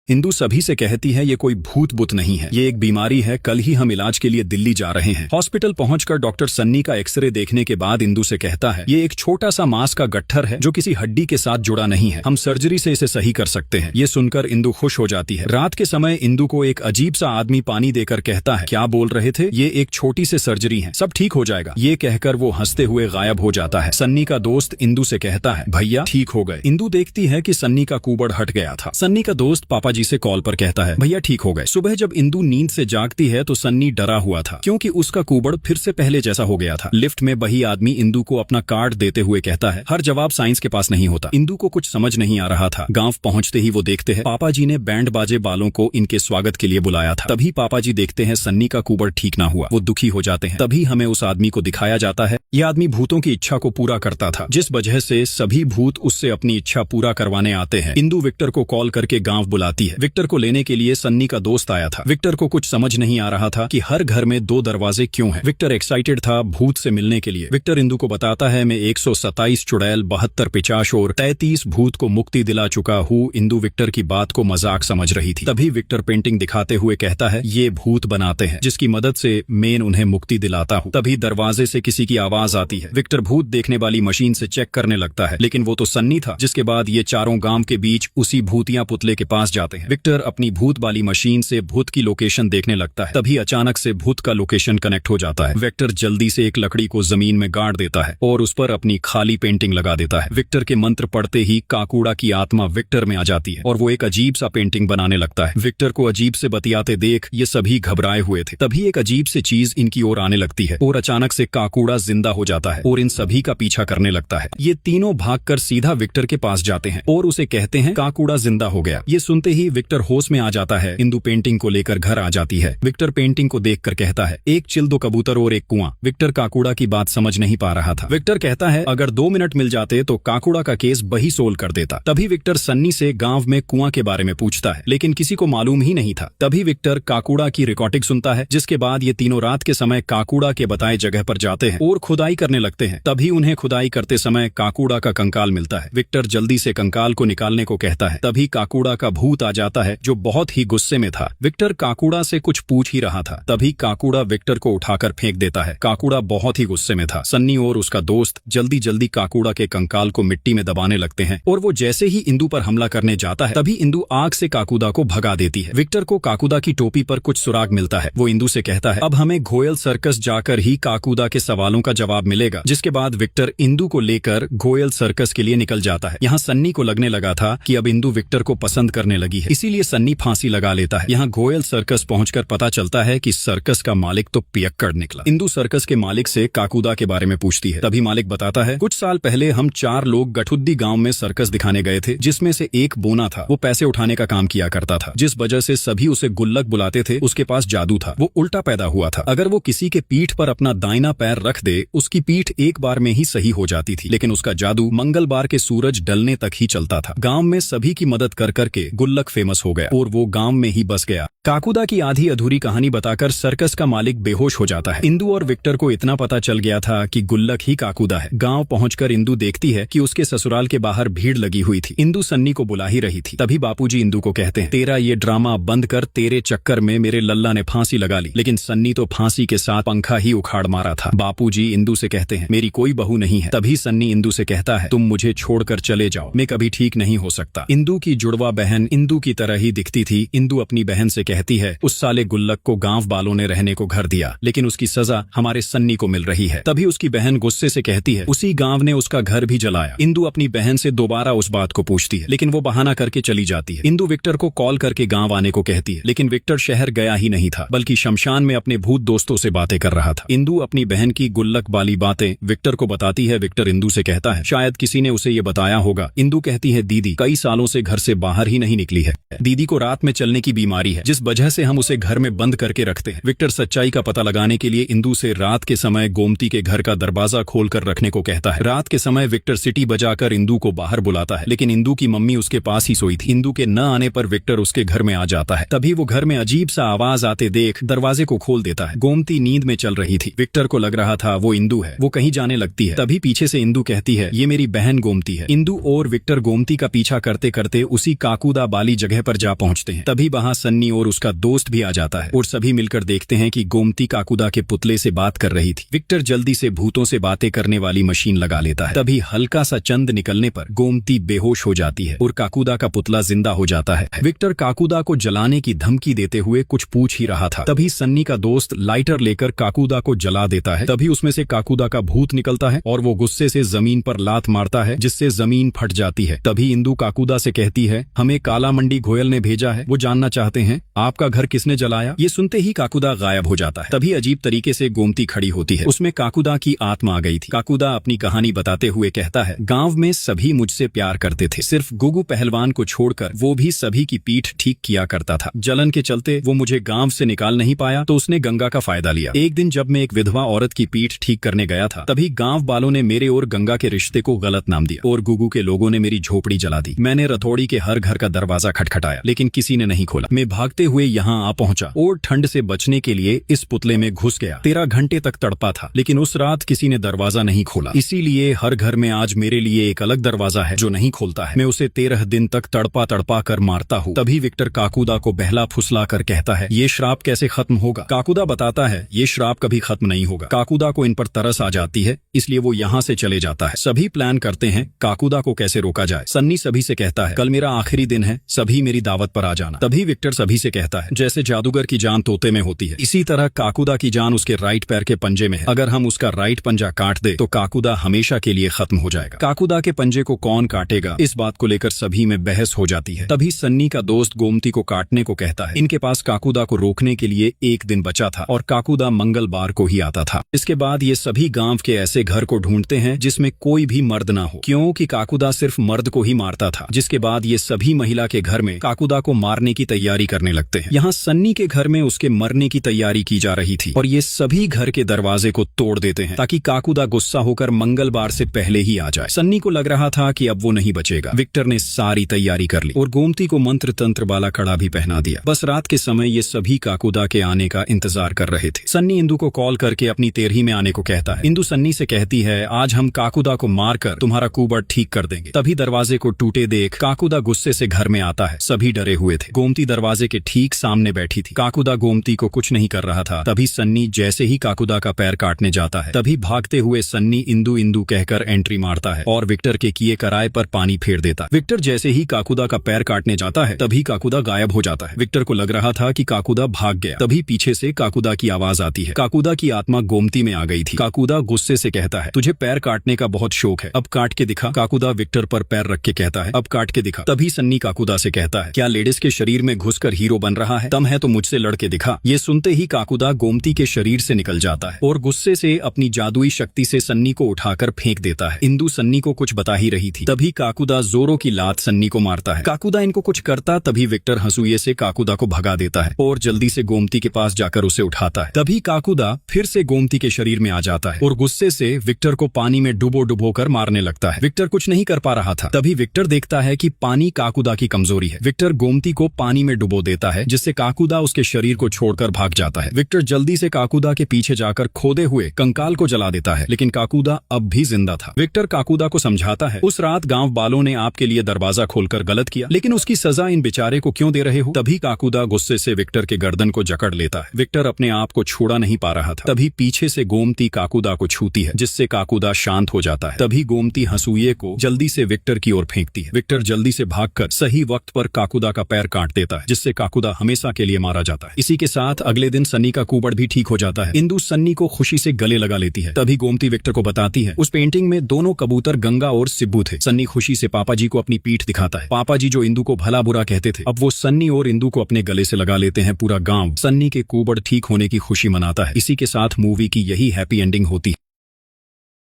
इंदु सभी से कहती है ये कोई भूत बुत नहीं है, ये एक बीमारी है, कल ही हम इलाज के लिए दिल्ली जा रहे हैं। हॉस्पिटल पहुंचकर डॉक्टर सन्नी का एक्सरे देखने के बाद इंदु से कहता है ये एक छोटा सा मांस का गट्ठर है जो किसी हड्डी के साथ जुड़ा नहीं है, हम सर्जरी से इसे सही कर सकते हैं। ये सुनकर इंदु खुश हो जाती है। रात के समय इंदु को एक अजीब सा आदमी पानी देकर कहता है क्या बोल रहे थे, ये एक छोटी सी सर्जरी है, सब ठीक हो जाएगा। ये कहकर वो हंसते हुए गायब हो जाता है। सन्नी का दोस्त इंदु से कहता है भैया ठीक हो गए। इंदु देखती है कि सन्नी का कुबड़ हट गया था। सन्नी का दोस्त पापा जी से कॉल पर कहता है भैया ठीक हो गए। सुबह जब इंदु नींद से जागती है तो सन्नी डरा हुआ था क्योंकि उसका कुबड़ फिर से पहले जैसा हो गया था। लिफ्ट में वही आदमी इंदु को अपना कार्ड देते हुए कहता है हर जवाब साइंस के पास नहीं होता। इंदु को कुछ समझ नहीं आ रहा था। गांव पहुंचते ही वो देखते हैं पापा जी ने बैंड बाजे वालों को इनके स्वागत के लिए बुलाया था। तभी पापा जी देखते हैं सन्नी का कुबड़ ठीक ना हुआ, वो दुखी हो जाते हैं। तभी हमें उस आदमी को दिखाया जाता है। ये आदमी भूतों की इच्छा को पूरा करता था, जिस वजह से सभी भूत उससे अपनी इच्छा पूरा करवाने आते हैं। इंदु विक्टर को कॉल करके गांव बुलाती है। विक्टर को लेने के लिए सन्नी का दोस्त आया था। विक्टर को कुछ समझ नहीं आ रहा था कि हर घर में 2 दरवाजे क्यों हैं। विक्टर एक्साइटेड था भूत से मिलने के लिए। विक्टर इंदु को बताता है मैं 127 चुड़ैल, 72 पिचाश और 33 भूत को मुक्ति दिला चुका हूँ। इंदु विक्टर की बात को मजाक समझ रही थी। तभी विक्टर पेंटिंग दिखाते हुए कहता है ये भूत बनाते हैं जिसकी मदद से मैं उन्हें मुक्ति दिलाता हूँ। तभी दरवाजे से किसी की आवाज आती है। विक्टर भूत देखने वाली मशीन से चेक करने लगता है, लेकिन वो तो सन्नी था। जिसके बाद ये चारों गांव के बीच उसी भूतिया पुतले के पास जाते हैं। विक्टर अपनी भूत वाली मशीन से भूत की लोकेशन देखने लगता है। तभी अचानक से भूत का लोकेशन कनेक्ट हो जाता है। विक्टर जल्दी से एक लकड़ी को जमीन में गाड़ देता है और उस पर अपनी खाली पेंटिंग लगा देता है। विक्टर के मंत्र पढ़ते ही काकूड़ा की आत्मा विक्टर में आ जाती है और वो एक अजीब सा पेंटिंग बनाने लगता है। विक्टर को अजीब से बतियाते देख ये सभी घबराए हुए थे। तभी एक अजीब सी चीज इनकी ओर आने लगती है और अचानक से काकूड़ा जिंदा हो जाता है और इन सभी का पीछा करने लगता है। ये तीनों भागकर सीधा विक्टर के पास जाते हैं और उसे कहते हैं काकूड़ा जिंदा हो गया। ये सुनते ही विक्टर होश में आ जाता है। इंदु पेंटिंग को लेकर घर आ जाती है। विक्टर पेंटिंग को देखकर कहता है एक चिल, 2 कबूतर और एक कुआं। विक्टर काकूड़ा की बात समझ नहीं पा रहा था। विक्टर कहता है अगर 2 मिनट मिल जाते तो काकूड़ा का केस वही सोल्व कर देता। तभी विक्टर सन्नी से गांव में कुआं के बारे में पूछता है, लेकिन किसी को मालूम ही नहीं था। तभी विक्टर काकूड़ा की रिकॉर्डिंग सुनता है, जिसके बाद ये तीनों रात के समय काकूड़ा के बताए जगह पर जाते हैं और खुदाई करने लगते हैं। तभी उन्हें खुदाई करते समय काकूड़ा का कंकाल मिलता है। विक्टर जल्दी से कंकाल को निकालने को कहता है। तभी काकूड़ा का भूत आ जाता है जो बहुत ही गुस्से में था। विक्टर काकूड़ा से कुछ पूछ ही रहा था, तभी काकूड़ा विक्टर को उठाकर फेंक देता है। काकूड़ा बहुत ही गुस्से में था। सन्नी और उसका दोस्त जल्दी जल्दी काकूड़ा के कंकाल को मिट्टी में दबाने लगते हैं और वो जैसे ही इंदु पर हमला करने जाता है तभी इंदु आग से काकूड़ा को भगा देती है। विक्टर को काकूड़ा की टोपी पर कुछ सुराग मिलता है। वो इंदु से कहता है अब हमें घोयल सर्कस जाकर ही काकूड़ा के सवालों का जवाब मिलेगा। जिसके बाद विक्टर इंदु को लेकर घोयल सर्कस के लिए निकल जाता है। यहाँ सन्नी को लगने लगा था कि अब इंदु विक्टर को पसंद करने लगी है, इसीलिए सन्नी फांसी लगा लेता है। यहाँ घोयल सर्कस पहुंचकर पता चलता है कि सर्कस का मालिक तो पियक्कड़ निकला। इंदु सर्कस के मालिक से काकूड़ा के बारे में पूछती है। तभी मालिक बताता है कुछ साल पहले हम 4 लोग गठुद्दी गांव में सर्कस दिखाने गए थे, जिसमें से एक बोना था। वो पैसे उठाने का काम किया करता था, जिस वजह से सभी उसे गुल्लक बुलाते थे। उसके पास जादू था, वो उल्टा पैदा हुआ था। अगर वो किसी के पीठ पर अपना दाहिना पैर रख दे उसकी पीठ एक बार में ही सही हो जाती थी, लेकिन उसका जादू मंगलवार के सूरज ढलने तक ही चलता था। गांव में सभी की मदद कर करके गुल्लक फेमस हो गया और वो गांव में ही बस गया। काकूड़ा की आधी अधूरी कहानी बताकर सर्कस का मालिक बेहोश हो जाता है। इंदु और विक्टर को इतना पता चल गया था कि गुल्लक ही काकूड़ा है। गांव पहुंचकर इंदु देखती है कि उसके ससुराल के बाहर भीड़ लगी हुई थी। इंदु सन्नी को बुला ही रही थी। तभी बापूजी इंदु को कहते हैं तेरा ये ड्रामा बंद कर, तेरे चक्कर में मेरे लल्ला ने फांसी लगा ली। लेकिन सन्नी तो फांसी के साथ पंखा ही उखाड़ मारा था। बापूजी इंदु से कहते हैं मेरी कोई बहू नहीं है। तभी सन्नी इंदु से कहता है तुम मुझे छोड़कर चले जाओ, मैं कभी ठीक नहीं हो सकता। इंदु की जुड़वा बहन इंदु की तरह ही दिखती थी। इंदु अपनी बहन से कहती है उस साले गुल्लक को गांव वालों ने रहने को घर दिया, लेकिन उसकी सजा हमारे सन्नी को मिल रही है। तभी उसकी बहन गुस्से से कहती है उसी गांव ने उसका घर भी जलाया। इंदु अपनी बहन से दोबारा उस बात को पूछती है, लेकिन वो बहाना करके चली जाती है। इंदु विक्टर को कॉल करके गांव आने को कहती है, लेकिन विक्टर शहर गया ही नहीं था, बल्कि शमशान में अपने भूत दोस्तों से बातें कर रहा था। इंदु अपनी बहन की गुल्लक वाली बातें विक्टर को बताती है। विक्टर इंदु से कहता है शायद किसी ने उसे ये बताया होगा। इंदु कहती है दीदी कई सालों से घर से बाहर ही नहीं निकली है। दीदी को रात में चलने की बीमारी है, जिस वजह से हम उसे घर में बंद करके रखते हैं। विक्टर सच्चाई का पता लगाने के लिए इंदु से रात के समय गोमती के घर का दरवाजा खोलकर रखने को कहता है। रात के समय विक्टर सिटी बजाकर इंदु को बाहर बुलाता है, लेकिन इंदु की मम्मी उसके पास ही सोई थी। इंदु के न आने पर विक्टर उसके घर में आ जाता है। तभी वो घर में अजीब सा आवाज आते देख दरवाजे को खोल देता है। गोमती नींद में चल रही थी। विक्टर को लग रहा था वो इंदु है, वो कहीं जाने लगती है। तभी पीछे से इंदु कहती है, ये मेरी बहन गोमती है। इंदु और विक्टर गोमती का पीछा करते करते उसी काकुदा वाली जगह पर जा पहुंचते हैं। तभी वहां सन्नी और उसका दोस्त भी आ जाता है और सभी मिलकर देखते हैं कि गोमती काकुदा के पुतले से बात कर रही थी। विक्टर जल्दी से भूतों से बातें करने वाली मशीन लगा लेता है। तभी हल्का सा चंद निकलने पर गोमती बेहोश हो जाती है और काकुदा का पुतला जिंदा हो जाता है। विक्टर काकुदा को जलाने की धमकी देते हुए कुछ पूछ ही रहा था। तभी सन्नी का दोस्त लाइटर लेकर काकुदा को जला देता है। तभी उसमें से काकुदा का भूत निकलता है और वो गुस्से से जमीन पर लात मारता है, जिससे जमीन फट जाती है। तभी इंदु काकुदा से कहती है, हमें काला मंडी घोयल ने भेजा है, वो जानना चाहते हैं आपका घर किसने जलाया। ये सुनते ही काकुदा गायब हो जाता है। तभी अजीब तरीके से गोमती खड़ी होती है, उसमें काकुदा की आत्मा आ गई थी। काकुदा अपनी कहानी बताते हुए कहता है, गांव में सभी मुझसे प्यार करते थे, सिर्फ गुगु पहलवान को छोड़कर, वो भी सभी की पीठ ठीक किया करता था। जलन के चलते वो मुझे गांव से निकाल नहीं पाया तो उसने गंगा का फायदा लिया। एक दिन जब मैं एक विधवा औरत की पीठ ठीक करने गया था, तभी गांव वालों ने मेरे और गंगा के रिश्ते को गलत नाम दिया और गुगु के लोगों ने मेरी झोपड़ी जला दी। मैंने रथौड़ी के हर घर का दरवाजा खटखटाया, लेकिन किसी ने नहीं खोला। मैं भागते हुए यहाँ आ पहुंचा और ठंड से बचने के लिए इस पुतले में घुस गया। 13 घंटे तक तड़पा था, लेकिन उस रात किसी ने दरवाजा नहीं खोला। इसीलिए हर घर में आज मेरे लिए एक अलग दरवाजा है जो नहीं खोलता है। मैं उसे 13 दिन तक तड़पा तड़पा कर मारता हूँ। तभी विक्टर काकुदा को बहला फुसला कर कहता है, ये श्राप कैसे खत्म होगा। काकुदा बताता है, ये श्राप कभी खत्म नहीं होगा। काकुदा को इन पर तरस आ जाती है, इसलिए वो यहाँ से चले जाता है। सभी प्लान करते हैं काकुदा को कैसे रोका जाए। सन्नी सभी से कहता है, कल मेरा आखिरी दिन है, सभी मेरी दावत पर आ जाना। तभी विक्टर सभी से कहता है, जैसे जादूगर की जान तोते में होती है, इसी तरह काकुदा की जान उसके राइट पैर के पंजे में है। अगर हम उसका राइट पंजा काट दे तो काकुदा हमेशा के लिए खत्म हो जाएगा। काकुदा के पंजे को कौन काटेगा, इस बात को लेकर सभी में बहस हो जाती है। तभी सन्नी का दोस्त गोमती को काटने को कहता है। इनके पास काकुदा को रोकने के लिए एक दिन बचा था और काकुदा मंगलवार को ही आता था। इसके बाद ये सभी गांव के ऐसे घर को ढूंढते हैं जिसमें कोई भी मर्द ना हो, क्योंकि काकुदा सिर्फ मर्द को ही मारता था। जिसके बाद ये सभी महिला के घर में काकुदा को मारने की तैयारी करने लगते हैं। यहाँ सन्नी के घर में उसके मरने की तैयारी की जा रही थी और ये सभी घर के दरवाजे को तोड़ देते हैं ताकि काकुदा गुस्सा होकर मंगलवार से पहले ही आ जाए। सन्नी को लग रहा था कि अब वो नहीं बचेगा। विक्टर ने सारी तैयारी कर ली और गोमती को मंत्र तंत्र वाला कड़ा भी पहना दिया। बस रात के समय ये सभी काकुदा के आने का इंतजार कर रहे थे। सन्नी इंदु को कॉल करके अपनी तेरही में आने को कहता है। इंदु सन्नी से कहती है, आज हम काकुदा को मारकर तुम्हारा कुबड़ ठीक कर देंगे। तभी दरवाजे को टूटे देख काकुदा गुस्से से घर में आता है। सभी डरे हुए थे। गोमती दरवाजे के ठीक सामने बैठी थी। काकुदा गोमती को कुछ नहीं कर रहा था। तभी सन्नी जैसे ही काकुदा का पैर काटने जाता है, तभी भागते हुए सन्नी इंदु इंदु कहकर एंट्री मारता है और विक्टर के किए कराए पर पानी फेर देता। विक्टर जैसे ही काकुदा का पैर काटने जाता है, तभी काकुदा गायब हो जाता है। विक्टर को लग रहा था कि काकुदा भाग गया। तभी पीछे से काकुदा की आवाज आती है। काकुदा की आत्मा गोमती में आ गई थी। काकुदा गुस्से से कहता है, तुझे पैर काटने का बहुत शौक है, अब काट के दिखा। काकुदा विक्टर पर पैर रख के कहता है, अब काट के दिखा। तभी सन्नी काकुदा से कहता है, क्या लेडीज के शरीर में घुसकर हीरो बन रहा है? दम है तो मुझसे लड़के दिखा। ये सुनते ही काकुदा गोमती के शरीर से निकल जाता है और गुस्से से अपनी जादुई शक्ति से सन्नी को उठाकर फेंक देता है। इंदु सन्नी को कुछ बता ही रही थी। तभी काकुदा जोरों की लात सन्नी को मारता है। काकुदा इनको कुछ करता तभी विक्टर हंसुए से काकुदा को भगा देता है और जल्दी से गोमती के पास जाकर उसे उठाता है। तभी काकुदा फिर से गोमती के शरीर में आ जाता है और गुस्से से विक्टर को पानी में डुबो डुबो कर मारने लगता है। विक्टर कुछ नहीं कर पा रहा था। तभी विक्टर देखता है कि पानी काकुदा की कमजोरी है। विक्टर गोमती को पानी में डुबो देता है, जिससे काकुदा उसके शरीर को छोड़कर भाग जाता है। विक्टर जल्दी से काकुदा के पीछे जाकर खोदे हुए कंकाल को जला देता है, लेकिन काकुदा अब भी जिंदा था। विक्टर काकुदा को समझाता है, उस रात गांव वालों ने आपके लिए दरवाजा खोलकर गलत किया, लेकिन उसकी सजा इन बेचारे को क्यों दे रहे हो? तभी काकुदा गुस्से से विक्टर के गर्दन को जकड़ लेता है। विक्टर अपने आप को छोड़ा नहीं पा रहा था। तभी पीछे से गोमती काकुदा को छूती है, जिससे काकुदा शांत हो जाता है। तभी गोमती हंसुए को जल्दी से विक्टर की ओर फेंकती है। विक्टर जल्दी से भागकर सही वक्त पर काकुदा का पैर काट देता है, जिससे काकुदा हमेशा के लिए मारा जाता है। इसी के साथ अगले दिन सन्नी का कुबड़ भी ठीक हो जाता है। इंदु सन्नी को खुशी से गले लगा लेती है। तभी गोमती विक्टर को बताती है, उस पेंटिंग में दोनों कबूतर गंगा और सिब्बू थे। सन्नी खुशी से पापा जी को अपनी पीठ दिखाता है। पापा जी जो इंदु को भला बुरा कहते थे, अब वो सन्नी और इंदु को अपने गले से लगा लेते हैं। पूरा गांव सन्नी के कुबड़ ठीक होने की खुशी मनाता है। इसी के साथ मूवी की यही हैप्पी एंडिंग होती है।